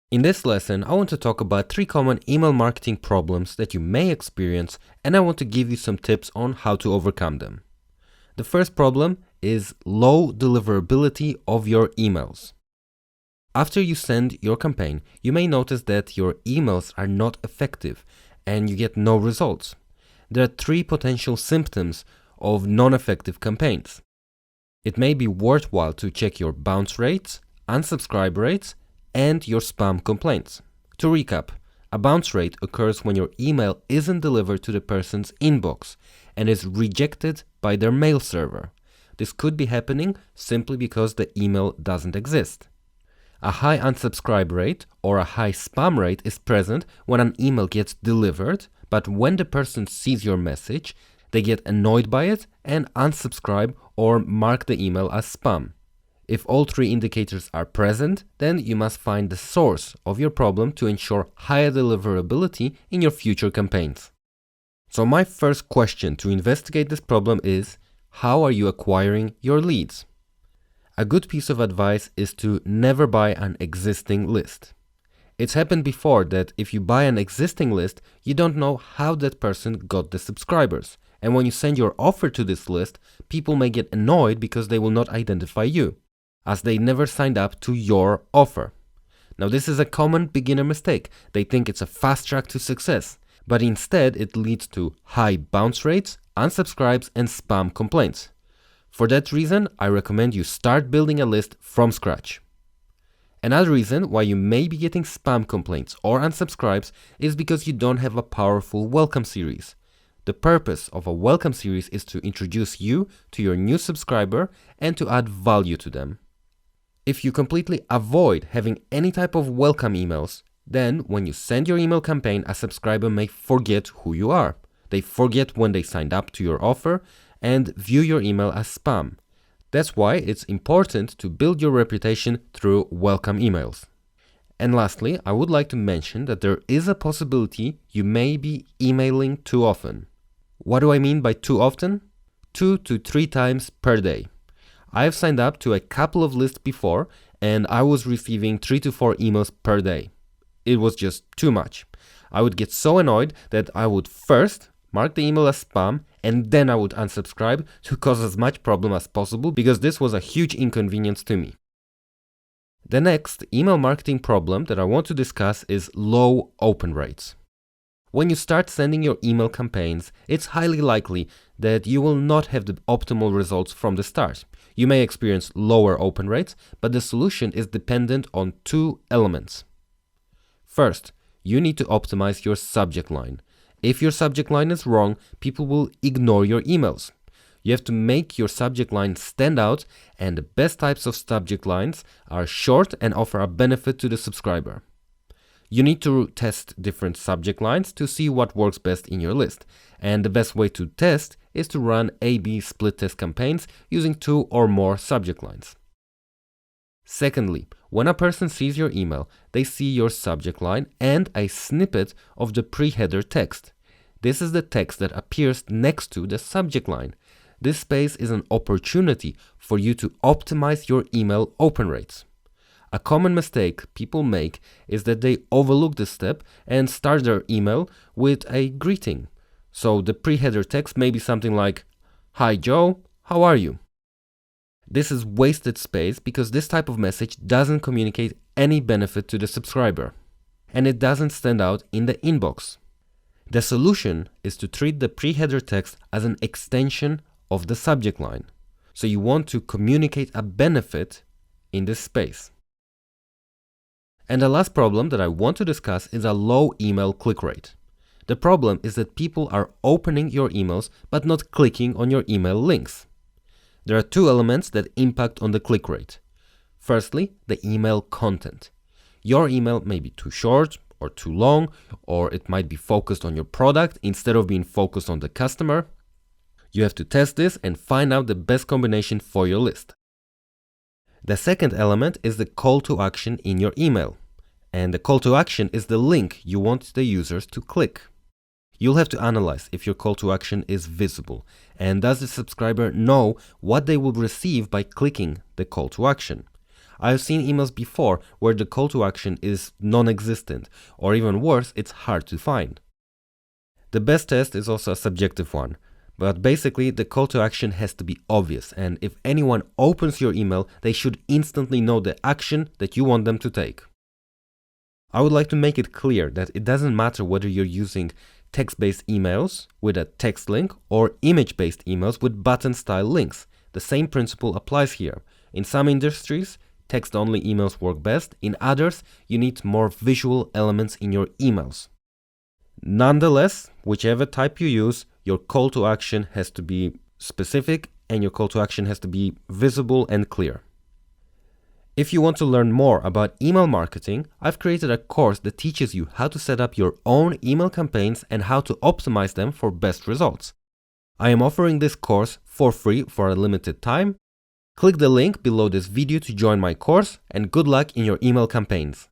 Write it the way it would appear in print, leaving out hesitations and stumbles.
In this lesson, I want to talk about 3 common email marketing problems that you may experience, and I want to give you some tips on how to overcome them. The first problem is low deliverability of your emails. After you send your campaign, you may notice that your emails are not effective and you get no results. There are 3 potential symptoms of non-effective campaigns. It may be worthwhile to check your bounce rates, unsubscribe rates, and your spam complaints. To recap, a bounce rate occurs when your email isn't delivered to the person's inbox and is rejected by their mail server. This could be happening simply because the email doesn't exist. A high unsubscribe rate or a high spam rate is present when an email gets delivered, but when the person sees your message, they get annoyed by it and unsubscribe or mark the email as spam. If all 3 indicators are present, then you must find the source of your problem to ensure higher deliverability in your future campaigns. So my first question to investigate this problem is, how are you acquiring your leads? A good piece of advice is to never buy an existing list. It's happened before that if you buy an existing list, you don't know how that person got the subscribers. And when you send your offer to this list, people may get annoyed because they will not identify you, as they never signed up to your offer. Now, this is a common beginner mistake. They think it's a fast track to success, but instead it leads to high bounce rates, unsubscribes, and spam complaints. For that reason, I recommend you start building a list from scratch. Another reason why you may be getting spam complaints or unsubscribes is because you don't have a powerful welcome series. The purpose of a welcome series is to introduce you to your new subscriber and to add value to them. If you completely avoid having any type of welcome emails, then when you send your email campaign, a subscriber may forget who you are. They forget when they signed up to your offer and view your email as spam. That's why it's important to build your reputation through welcome emails. And lastly, I would like to mention that there is a possibility you may be emailing too often. What do I mean by too often? 2 to 3 times per day. I've signed up to a couple of lists before and I was receiving 3 to 4 emails per day. It was just too much. I would get so annoyed that I would first mark the email as spam and then I would unsubscribe to cause as much problem as possible because this was a huge inconvenience to me. The next email marketing problem that I want to discuss is low open rates. When you start sending your email campaigns, it's highly likely that you will not have the optimal results from the start. You may experience lower open rates, but the solution is dependent on 2 elements. First, you need to optimize your subject line. If your subject line is wrong, people will ignore your emails. You have to make your subject line stand out, and the best types of subject lines are short and offer a benefit to the subscriber. You need to test different subject lines to see what works best in your list. And the best way to test is to run A/B split test campaigns using 2 or more subject lines. Secondly, when a person sees your email, they see your subject line and a snippet of the pre-header text. This is the text that appears next to the subject line. This space is an opportunity for you to optimize your email open rates. A common mistake people make is that they overlook this step and start their email with a greeting. So the pre-header text may be something like, "Hi Joe, how are you?" This is wasted space because this type of message doesn't communicate any benefit to the subscriber, and it doesn't stand out in the inbox. The solution is to treat the pre-header text as an extension of the subject line. So you want to communicate a benefit in this space. And the last problem that I want to discuss is a low email click rate. The problem is that people are opening your emails but not clicking on your email links. There are 2 elements that impact on the click rate. Firstly, the email content. Your email may be too short or too long, or it might be focused on your product instead of being focused on the customer. You have to test this and find out the best combination for your list. The second element is the call to action in your email. And the call to action is the link you want the users to click. You'll have to analyze if your call to action is visible, and does the subscriber know what they will receive by clicking the call to action. I've seen emails before where the call to action is non-existent, or even worse, it's hard to find. The best test is also a subjective one, but basically the call to action has to be obvious, and if anyone opens your email, they should instantly know the action that you want them to take. I would like to make it clear that it doesn't matter whether you're using text-based emails with a text link or image-based emails with button-style links. The same principle applies here. In some industries, text-only emails work best. In others, you need more visual elements in your emails. Nonetheless, whichever type you use, your call to action has to be specific and your call to action has to be visible and clear. If you want to learn more about email marketing, I've created a course that teaches you how to set up your own email campaigns and how to optimize them for best results. I am offering this course for free for a limited time. Click the link below this video to join my course, and good luck in your email campaigns.